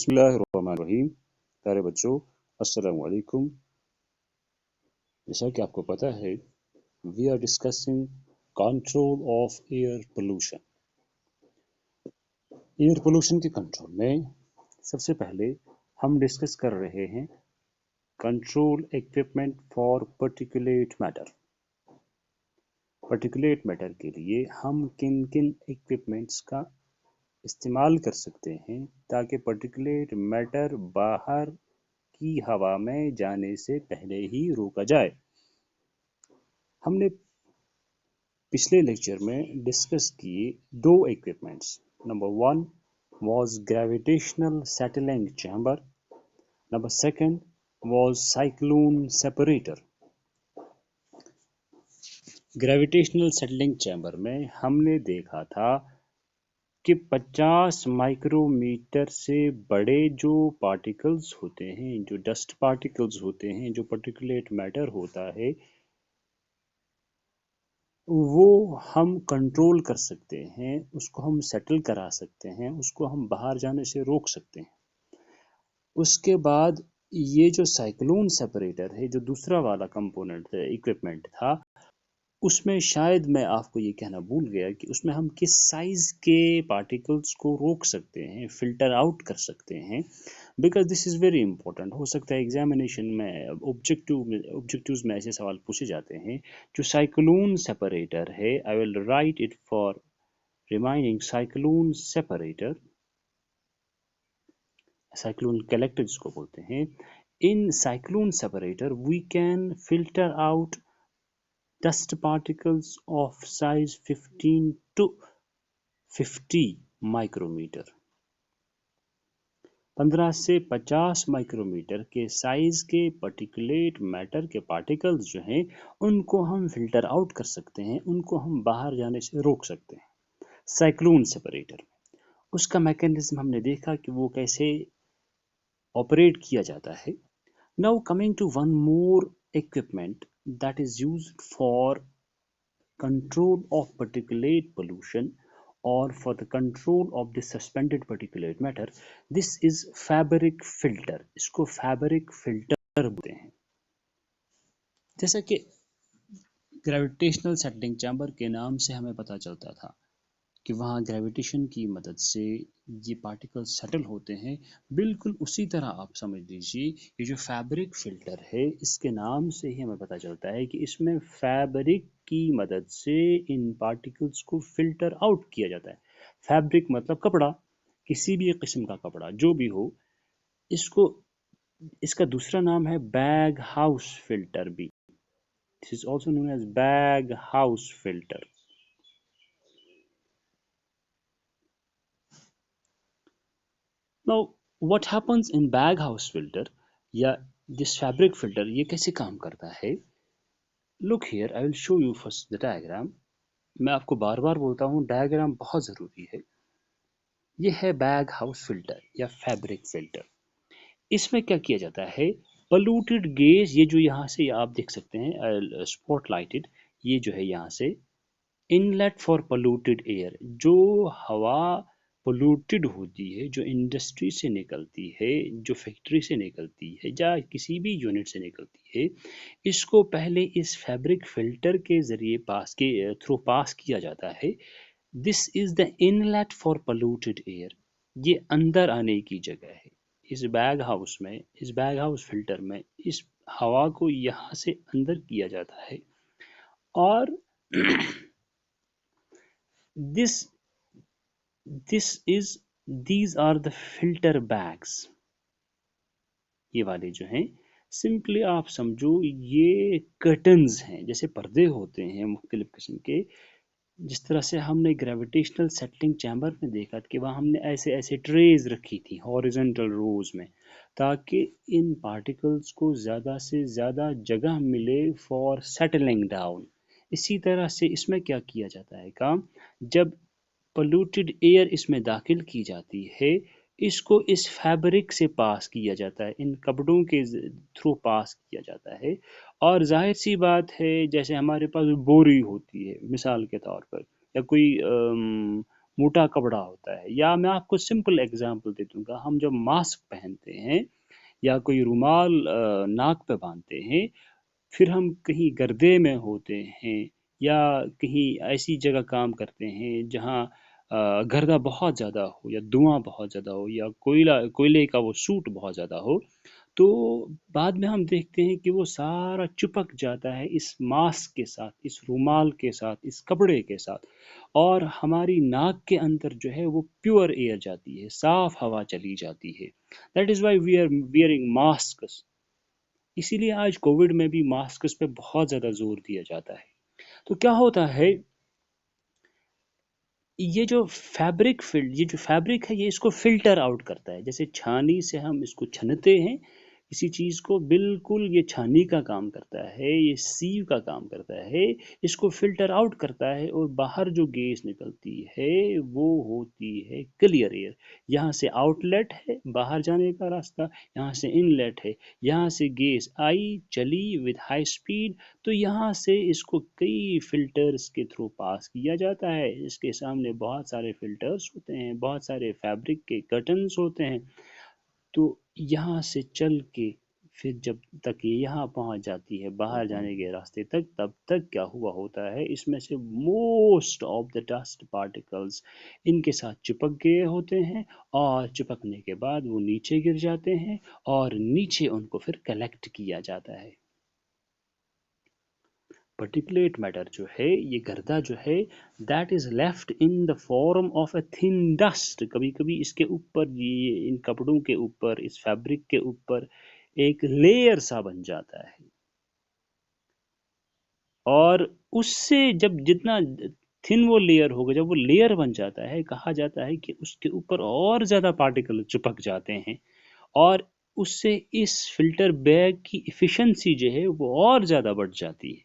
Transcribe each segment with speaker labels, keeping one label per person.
Speaker 1: बिस्मिल्लाहिर्रहमानिर्रहीम। प्यारे बच्चों, अस्सलाम वालेकुम। जैसा कि आपको पता है, we are discussing control of air pollution. Air pollution के कंट्रोल में सबसे पहले हम डिस्कस कर रहे हैं control equipment for particulate matter. Particulate matter के लिए हम किन किन इक्विपमेंट्स का इस्तेमाल कर सकते हैं ताकि पार्टिकुलेट मैटर बाहर की हवा में जाने से पहले ही रोका जाए। हमने पिछले लेक्चर में डिस्कस किए दो equipments. Number 1 was gravitational settling chamber, number 2 was cyclone separator। Gravitational settling chamber में हमने देखा था कि 50 माइक्रोमीटर से बड़े जो पार्टिकल्स होते हैं, जो डस्ट पार्टिकल्स होते हैं, जो पार्टिकुलेट मैटर होता है, वो हम कंट्रोल कर सकते हैं, उसको हम सेटल करा सकते हैं, उसको हम बाहर जाने से रोक सकते हैं। उसके बाद ये जो साइक्लोन सेपरेटर है, जो दूसरा वाला कंपोनेंट इक्विपमेंट था, उसमें शायद मैं आपको ये कहना भूल गया कि उसमें हम किस साइज के पार्टिकल्स को रोक सकते हैं, फिल्टर आउट कर सकते हैं, because this is very important. हो सकता है एग्जामिनेशन में ऑब्जेक्टिव्स में ऐसे सवाल पूछे जाते हैं। जो साइक्लोन सेपरेटर है, I will write it for reminding. Cyclone separator, cyclone collector जिसको बोलते हैं, in cyclone separator we can filter out dust particles of size 15 to 50 micrometre. 15 से 50 माइक्रोमीटर के साइज के पार्टिकुलेट मैटर के पार्टिकल्स जो हैं, उनको हम फिल्टर आउट कर सकते हैं, उनको हम बाहर जाने से रोक सकते हैं साइक्लोन सेपरेटर। उसका मैकेनिज्म हमने देखा कि वो कैसे ऑपरेट किया जाता है। Now coming to one more equipment that is used for control of particulate pollution or for the control of the suspended particulate matter, this is fabric filter। इसको fabric filter बोलते हैं। जैसा कि ग्रेविटेशनल सेटलिंग चैम्बर के नाम से हमें पता चलता था कि वहाँ ग्रेविटेशन की मदद से ये पार्टिकल्स सेटल होते हैं, बिल्कुल उसी तरह आप समझ लीजिए ये जो फैब्रिक फिल्टर है, इसके नाम से ही हमें पता चलता है कि इसमें फैब्रिक की मदद से इन पार्टिकल्स को फिल्टर आउट किया जाता है। फैब्रिक मतलब कपड़ा, किसी भी किस्म का कपड़ा जो भी हो, इसको इसका दूसरा नाम है बैग हाउस फिल्टर भी। This is also known as bag house filter. Now, what happens in bag house filter या this fabric filter, ये कैसे काम करता है? Look here, I will show you first the diagram। मैं आपको बार बार बोलता हूँ डायग्राम बहुत ज़रूरी है। ये है बैग हाउस फिल्टर या फैब्रिक फिल्टर। इसमें क्या किया जाता है? पोल्यूटेड गैस, ये जो यहाँ से आप देख सकते हैं स्पॉटलाइटेड, ये जो है यहाँ से इनलेट फॉर पोल्यूटेड एयर, जो हवा पोल्यूटेड होती है, जो इंडस्ट्री से निकलती है, जो फैक्ट्री से निकलती है या किसी भी यूनिट से निकलती है, इसको पहले इस फैब्रिक फिल्टर के ज़रिए थ्रू पास किया जाता है। This is the inlet for polluted air. ये अंदर आने की जगह है। इस बैग हाउस में, इस बैग हाउस फिल्टर में इस हवा को यहाँ से अंदर किया जाता है और this is these are the filter bags। ये वाले जो हैं, सिंपली आप समझो ये कर्टन्स हैं, जैसे पर्दे होते हैं मुख्तलिफ किस्म के। जिस तरह से हमने ग्रेविटेशनल सेटलिंग चैम्बर में देखा कि वहाँ हमने ऐसे ऐसे ट्रेज रखी थी हॉरिजॉन्टल रोज में, ताकि इन पार्टिकल्स को ज़्यादा से ज़्यादा जगह मिले फॉर सेटलिंग डाउन। इसी तरह से इसमें क्या किया जाता है काम, जब पोल्यूटेड एयर इसमें दाखिल की जाती है, इसको इस फैब्रिक से पास किया जाता है, इन कपड़ों के थ्रू पास किया जाता है। और जाहिर सी बात है, जैसे हमारे पास बोरी होती है मिसाल के तौर पर, या कोई मोटा कपड़ा होता है। या मैं आपको सिंपल एग्जांपल दे दूंगा, हम जब मास्क पहनते हैं या कोई रुमाल नाक पे बांधते हैं, फिर हम कहीं गर्दे में होते हैं या कहीं ऐसी जगह काम करते हैं जहाँ गर्दा बहुत ज़्यादा हो या धुआं बहुत ज़्यादा हो या कोयले का वो सूट बहुत ज़्यादा हो, तो बाद में हम देखते हैं कि वो सारा चिपक जाता है इस मास्क के साथ, इस रुमाल के साथ, इस कपड़े के साथ, और हमारी नाक के अंदर जो है वो प्योर एयर जाती है, साफ हवा चली जाती है। That is why we are wearing mask. इसीलिए आज कोविड में भी मास्क पे बहुत ज़्यादा जोर दिया जाता है। तो क्या होता है, ये जो फैब्रिक है ये इसको फिल्टर आउट करता है। जैसे छानी से हम इसको छनते हैं किसी चीज़ को, बिल्कुल ये छानी का काम करता है, ये सीव का काम करता है, इसको फिल्टर आउट करता है और बाहर जो गैस निकलती है वो होती है क्लियर एयर। यहाँ से आउटलेट है बाहर जाने का रास्ता, यहाँ से इनलेट है, यहाँ से गैस आई चली विद हाई स्पीड, तो यहाँ से इसको कई फिल्टर्स के थ्रू पास किया जाता है। इसके सामने बहुत सारे फिल्टर्स होते हैं, बहुत सारे फैब्रिक के कर्टन्स होते हैं। तो यहाँ से चल के फिर जब तक ये यहाँ पहुँच जाती है बाहर जाने के रास्ते तक, तब तक क्या हुआ होता है, इसमें से most of the dust particles इनके साथ चिपक गए होते हैं, और चिपकने के बाद वो नीचे गिर जाते हैं और नीचे उनको फिर कलेक्ट किया जाता है। पर्टिकुलेट मैटर जो है, ये गर्दा जो है, that is left in the form of a thin dust. कभी कभी इसके ऊपर, ये इन कपड़ों के ऊपर, इस फैब्रिक के ऊपर एक लेयर सा बन जाता है, और उससे जब जितना थिन वो लेयर होगा, जब वो लेयर बन जाता है, कहा जाता है कि उसके ऊपर और ज़्यादा पार्टिकल चिपक जाते हैं, और उससे इस फिल्टर बैग की इफ़िशेंसी जो है वो और ज़्यादा बढ़ जाती है।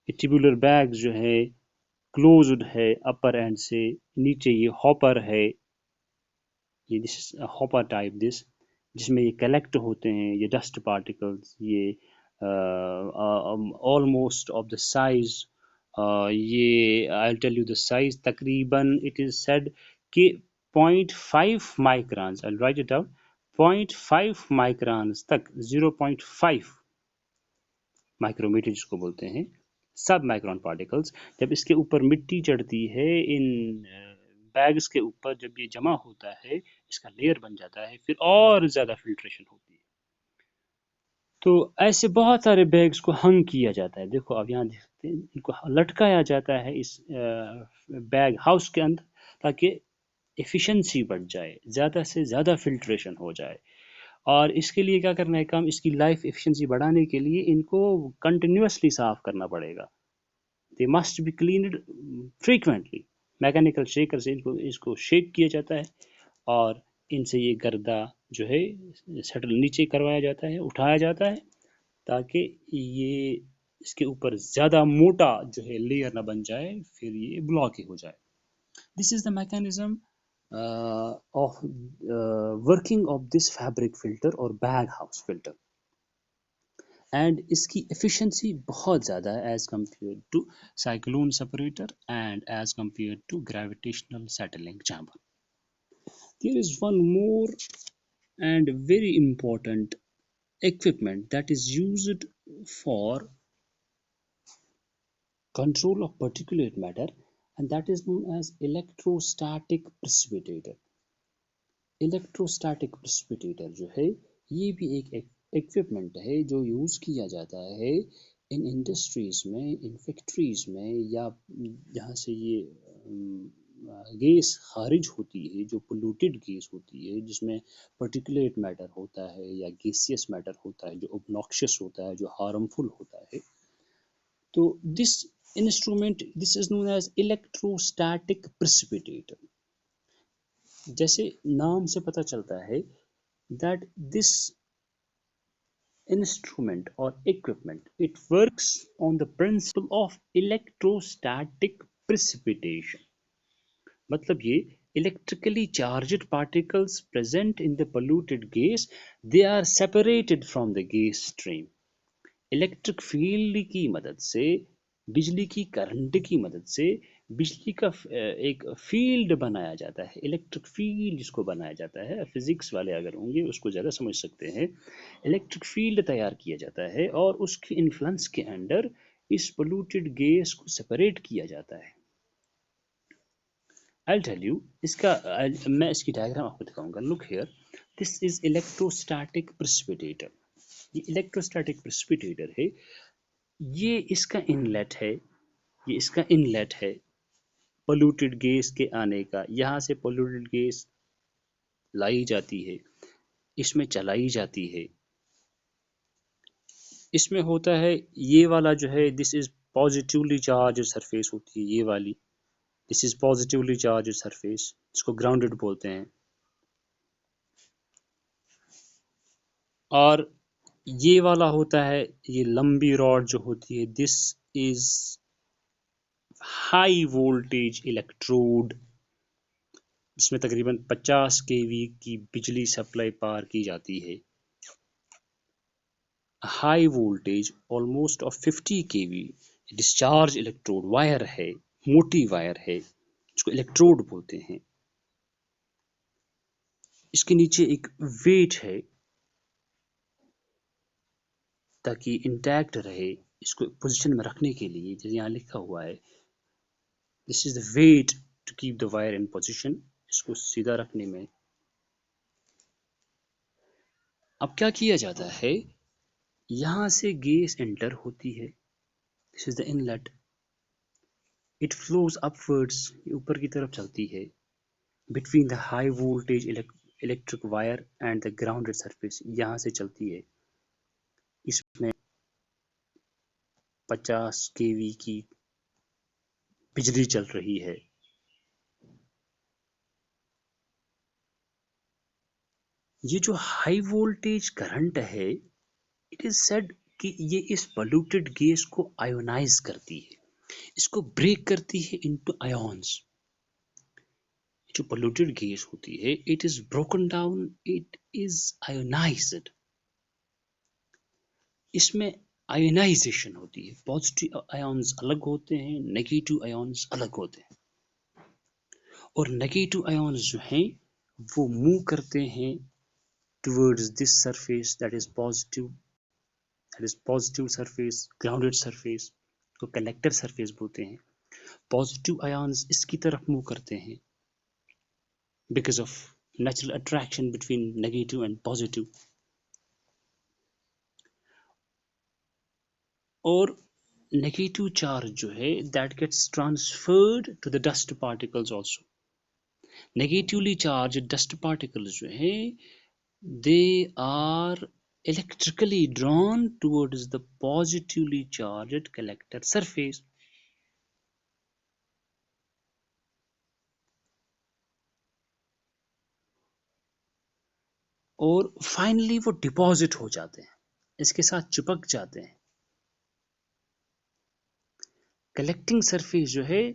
Speaker 1: ट्यूबुलर बैग जो है क्लोज्ड है अपर एंड से, नीचे ये हॉपर है, ये दिस हॉपर टाइप दिस, जिसमें ये कलेक्ट होते हैं ये डस्ट पार्टिकल्स, ये ऑलमोस्ट ऑफ द साइज, ये I tell you the size, तकरीबन इट इज सेड कि 0.5 microns, I write it out, 0.5 microns तक, 0.5 माइक्रोमीटर जिसको बोलते हैं, सब माइक्रोन पार्टिकल्स, जब इसके ऊपर मिट्टी चढ़ती है, इन बैग्स के ऊपर जब ये जमा होता है, इसका लेयर बन जाता है, फिर और ज़्यादा फिल्ट्रेशन होती है। तो ऐसे बहुत सारे बैग्स को हंग किया जाता है। देखो अब यहाँ देख सकते हैं, इनको लटकाया जाता है इस बैग हाउस के अंदर, ताकि एफिशिएंसी बढ़ जाए, ज़्यादा से ज़्यादा फिल्ट्रेशन हो जाए। और इसके लिए क्या करना है काम, इसकी लाइफ एफिशिएंसी बढ़ाने के लिए इनको कंटिन्यूअसली साफ करना पड़ेगा। They must be cleaned frequently. Mechanical shaker से इनको इसको शेक किया जाता है, और इनसे ये गर्दा जो है सेटल नीचे करवाया जाता है, उठाया जाता है, ताकि ये इसके ऊपर ज़्यादा मोटा जो है लेयर ना बन जाए, फिर ये ब्लॉक ही हो जाए। This is the mechanism of working of this fabric filter और बैग हाउस फिल्टर। एंड इसकी एफिशिएंसी बहुत ज़्यादा है as compare to cyclone separator and as compare to gravitational settling chamber. There is one more and very important equipment that is used for control of particulate matter, and that is known as electrostatic precipitator. Electrostatic precipitator जो है, ये भी एक equipment है जो use किया जाता है इन इंडस्ट्रीज़ में, इन फैक्ट्रीज़ में, या जहाँ से ये गैस खारिज होती है, जो पोल्यूटेड गैस होती है, जिसमें पर्टिकुलेट मैटर होता है या गैसियस मैटर होता है, जो ऑब्नॉक्शियस होता है, जो हार्मफुल होता है। तो this instrument, this is known as electrostatic precipitator. जैसे नाम से पता चलता है that this instrument or equipment, it works on the principle of electrostatic precipitation। मतलब ये electrically charged particles present in the polluted gas, they are separated from the gas stream। Electric field की मदद से बिजली की करंट की मदद से बिजली का एक फील्ड बनाया जाता है, इलेक्ट्रिक फील्ड जिसको बनाया जाता है। फिजिक्स वाले अगर होंगे उसको ज़्यादा समझ सकते हैं। इलेक्ट्रिक फील्ड तैयार किया जाता है और उसके इन्फ्लुएंस के अंडर इस पोल्यूटेड गैस को सेपरेट किया जाता है। I'll tell you इसका मैं इसकी डायग्राम आपको दिखाऊंगा। Look here, this is electrostatic precipitator. ये इलेक्ट्रोस्टैटिक प्रेसिपिटेटर है। ये इसका इनलेट है, ये इसका इनलेट है पोल्यूटेड गैस के आने का। यहाँ से पोल्यूटेड गैस लाई जाती है, इसमें चलाई जाती है। इसमें होता है ये वाला जो है, this is positively charge surface होती है ये वाली। This is positively charge surface, इसको ग्राउंडेड बोलते हैं। और ये वाला होता है, ये लंबी रॉड जो होती है, this is high voltage electrode, जिसमें तकरीबन 50 केवी की बिजली सप्लाई पार की जाती है। High voltage almost of 50 KV discharge electrode wire है, मोटी वायर है, इसको इलेक्ट्रोड बोलते हैं। इसके नीचे एक वेट है ताकि इंटैक्ट रहे, इसको पोजीशन में रखने के लिए। जैसे यहाँ लिखा हुआ है, this is the weight to keep the wire in position, इसको सीधा रखने में। अब क्या किया जाता है, यहाँ से गैस एंटर होती है, this is the inlet, it flows upwards, ऊपर की तरफ चलती है, between the high voltage electric wire and the grounded surface, यहाँ से चलती है। इसमें 50 केवी की बिजली चल रही है। ये जो हाई वोल्टेज करंट है, इट इज सेड कि ये इस पोल्यूटेड गैस को आयोनाइज करती है, इसको ब्रेक करती है इनटू आयॉन्स। जो पोल्यूटेड गैस होती है, it is broken down, it is ionised. इसमें आयोनाइजेशन होती है, पॉजिटिव आयॉन्स अलग होते हैं, नेगेटिव आयॉन्स अलग होते हैं। और नेगेटिव आयॉन्स जो हैं वो मूव करते हैं towards this surface, that is positive surface, grounded surface को कलेक्टर सरफेस बोलते हैं। पॉजिटिव आयॉन्स इसकी तरफ मूव करते हैं because of natural attraction between negative and positive. और नेगेटिव चार्ज जो है, that gets transferred to the dust particles also. Negatively charge dust particles जो है, they are electrically drawn towards the positively charged collector surface. और finally वो deposit हो जाते हैं, इसके साथ चिपक जाते हैं। कलेक्टिंग सरफेस जो है,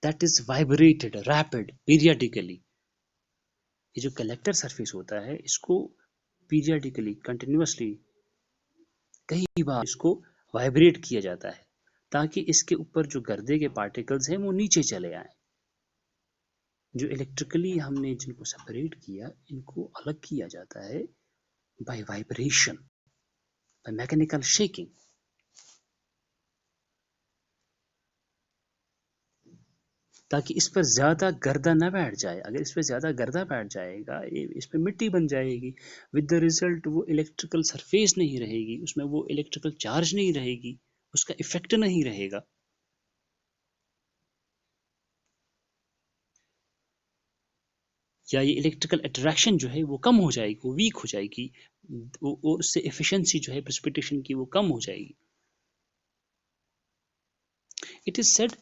Speaker 1: that is vibrated rapid periodically. ये जो कलेक्टर सरफेस होता है, इसको पीरियडिकली कंटिन्यूअसली कई बार इसको वाइब्रेट किया जाता है, ताकि इसके ऊपर जो गर्दे के पार्टिकल्स हैं वो नीचे चले आए। जो इलेक्ट्रिकली हमने जिनको सेपरेट किया, इनको अलग किया जाता है by vibration, by mechanical shaking. ताकि इस पर ज़्यादा गर्दा ना बैठ जाए। अगर इस पर ज़्यादा गर्दा बैठ जाएगा, इस पर मिट्टी बन जाएगी। विद द रिजल्ट वो इलेक्ट्रिकल सरफेस नहीं रहेगी, उसमें वो इलेक्ट्रिकल चार्ज नहीं रहेगी, उसका इफेक्ट नहीं रहेगा। या ये इलेक्ट्रिकल अट्रैक्शन जो है वो कम हो जाएगी, वो वीक हो जाएगी, और उससे एफिशिएंसी जो है प्रेसिपिटेशन की वो कम हो जाएगी। इट इज सेड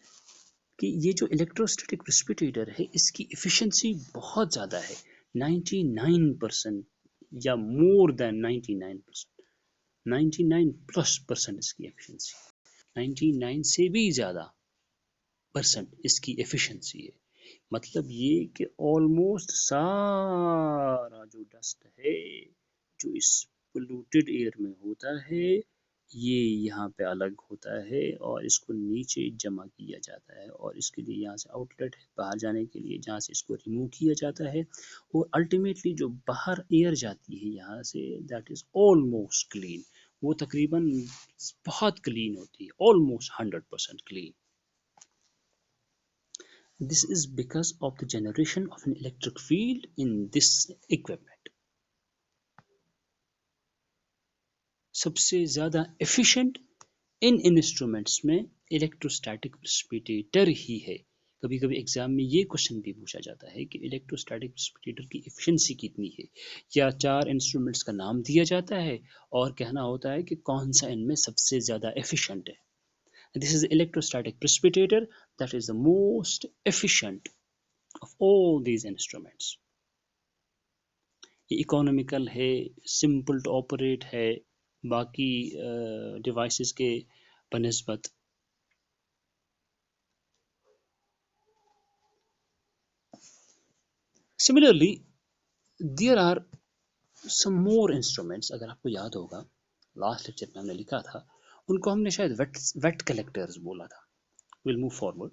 Speaker 1: कि ये जो इलेक्ट्रोस्टैटिक प्रेसिपिटेटर है, इसकी एफिशिएंसी बहुत ज़्यादा है, 99% या मोर देन 99%, 99+% इसकी एफिशिएंसी, 99 से भी ज़्यादा परसेंट इसकी एफिशिएंसी है। मतलब ये कि ऑलमोस्ट सारा जो डस्ट है जो इस पोल्यूटेड एयर में होता है, ये यहाँ पे अलग होता है और इसको नीचे जमा किया जाता है और इसके लिए यहाँ से आउटलेट है बाहर जाने के लिए जहाँ से इसको रिमूव किया जाता है और अल्टीमेटली जो बाहर एयर जाती है यहाँ say that is almost clean. वो तकरीबन बहुत क्लीन होती है, almost 100% clean. This is because of the generation of an electric field in this equipment. सबसे ज़्यादा efficient इन इंस्ट्रूमेंट्स में इलेक्ट्रोस्टैटिक प्रेसिपिटेटर ही है। कभी कभी एग्जाम में ये क्वेश्चन भी पूछा जाता है कि इलेक्ट्रोस्टैटिक प्रेसिपिटेटर की एफिशिएंसी कितनी है, या चार इंस्ट्रूमेंट्स का नाम दिया जाता है और कहना होता है कि कौन सा इनमें सबसे ज़्यादा एफिशिएंट है। This is electrostatic precipitator that is the most efficient of all these instruments. ये इकोनॉमिकल है, सिंपल टू ऑपरेट है बाकी डिवाइसेस के बनस्बत। Similarly there are some more instruments. अगर आपको याद होगा लास्ट लेक्चर में हमने लिखा था, उनको हमने शायद वेट कलेक्टर्स बोला था। Will move forward.